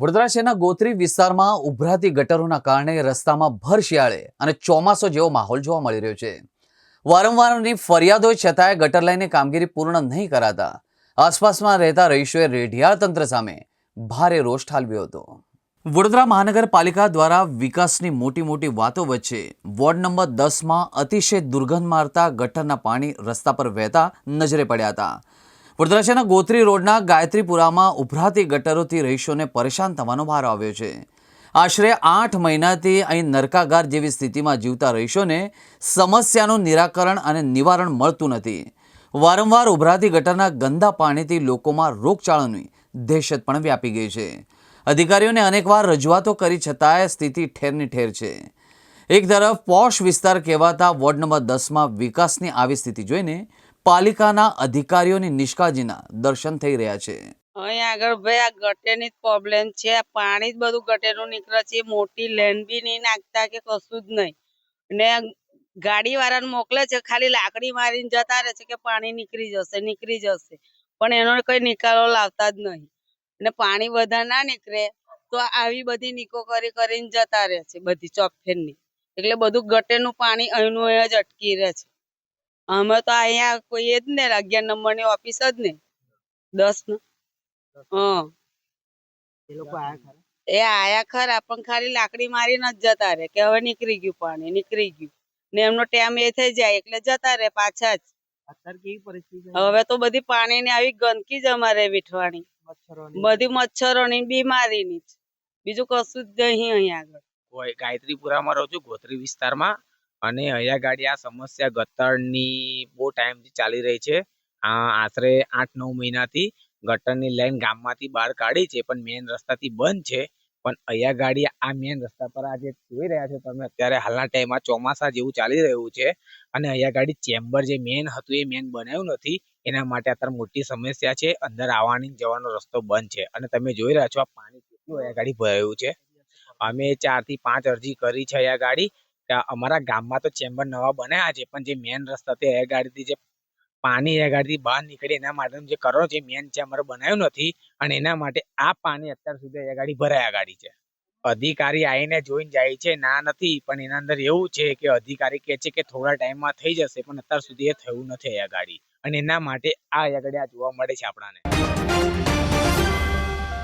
વડોદરા શહેરના ગોત્રી વિસ્તારમાં ઉભરાતી ગટરોના કારણે રસ્તામાં ભર શિયાળે અને ચોમાસો જેવો માહોલ જોવા મળી રહ્યો છે। વારંવારની ફરિયાદો છતાંય ગટર લાઈનની કામગીરી પૂર્ણ નહીં કરાતા આસપાસમાં રહેતા રહીશોએ રેઢિયાળ તંત્ર સામે ભારે રોષ ઠાલવ્યો હતો। વડોદરા મહાનગરપાલિકા દ્વારા વિકાસની મોટી વાતો વચ્ચે વોર્ડ નંબર 10માં અતિશય દુર્ગંધ મારતા ગટરના પાણી રસ્તા પર વહેતા નજરે પડ્યા હતા। વડોદરા શહેરના ગોત્રી રોડના ગાયત્રીપુરામાં ઉભરાતી ગટરોથી રહીશોને પરેશાન થવાનો વારો આવ્યો છે। આશરે 8 મહિનાથી અહીં નરકાગાર જેવી સ્થિતિમાં જીવતા રહીશોને સમસ્યાનું નિરાકરણ અને નિવારણ મળતું નથી। વારંવાર ઉભરાતી ગટરના ગંદા પાણીથી લોકોમાં રોગચાળાની દહેશત પણ વ્યાપી ગઈ છે। અધિકારીઓને અનેકવાર રજૂઆતો કરી છતાંય સ્થિતિ ઠેરની ઠેર છે। એક તરફ પોશ વિસ્તાર કહેવાતા વોર્ડ નંબર 10માં વિકાસની આવી સ્થિતિ જોઈને પાલિકાના અધિકારીઓની નિષ્કાળજીના દર્શન થઈ રહ્યા છે। અહીં આગળ ભાઈ આ ગટેરની જ પ્રોબ્લેમ છે। આ પાણી જ બધું ગટેરનું નીકળે છે। મોટી લેન બી નહીં નાખતા કે કશું જ નહીં, ને ગાડી વાળાને મોકલે છે, ખાલી લાકડી મારીને જતા રહે છે કે પાણી નીકળી જશે, પણ એનો કઈ નિકાલો લાવતા જ નહીં। ને પાણી વધારે ના નીકળે તો આવી બધી નીકો કરીને જતા રહે છે બધી ચોકફેરની, એટલે બધું ગટેરનું પાણી અહીંનું અહીં જ અટકી રહે છે। અમે તો અહીંયા કોઈ જ ને 11 નંબરની ઓફિસ જ ને 10 નું એ આયા ખરા, પણ ખાલી લાકડી મારીને જ જતા રહે કે હવે નીકળી ગયું ને એમનો ટાઈમ એ થઈ જાય એટલે જતા રહે પાછા જ। અત્યારે કેવી પરિસ્થિતિ હવે તો બધી પાણીની આવી ગંદકી જ અમારે વીઠવાની, બધી મચ્છરોની બીમારીની જ, બીજું કશું જ નહીં। અહીંયા આગળ ગાયત્રીપુરામાં રહું છું, ગોત્રી વિસ્તારમાં, અને અહીંયા ગાડી આ સમસ્યા ગટરની બહુ ટાઈમથી ચાલી રહી છે। આશરે 8-9 મહિનાથી ગટરની લાઈન ગામમાંથી બહાર કાઢી છે, પણ મેઇન રસ્તાથી બંધ છે। પણ અહીંયા ગાડી આ મેઇન રસ્તા પર આજે જોઈ રહ્યા છો તમે, અત્યારે હાલના ટાઈમમાં ચોમાસા જેવું ચાલી રહ્યું છે, અને અહીંયા ગાડી ચેમ્બર જે મેઇન હતું એ મેઇન બનાવ્યું નથી, એના માટે અત્યારે મોટી સમસ્યા છે। અંદર આવવાની જવાનો રસ્તો બંધ છે, અને તમે જોઈ રહ્યા છો આ પાણી કેટલું અહીંયા ગાડી ભરાયું છે। અમે 4 થી 5 અરજી કરી છે અહીંયા ગાડી। અમારા ગામમાં તો ચેમ્બર નવા બનાવ્યા છે, પણ જે મેઇન રસ્તા તે અહીંયા ગાડીથી જે પાણી અહીંયા ગાડીથી બહાર નીકળે એના માટેનું જે કરો છે મેઇન ચેમ્બર બનાવ્યું નથી, અને એના માટે આ પાણી અત્યાર સુધી અહીંયા ગાડી ભરાયા ગાડી છે। અધિકારી આવીને જોઈને જાય છે, ના નથી, પણ એના અંદર એવું છે કે અધિકારી કહે છે કે થોડા ટાઈમમાં થઈ જશે, પણ અત્યાર સુધી એ થયું નથી અહીંયા ગાડી, અને એના માટે આ અહીંયા ગાડી આ જોવા મળે છે આપણાને।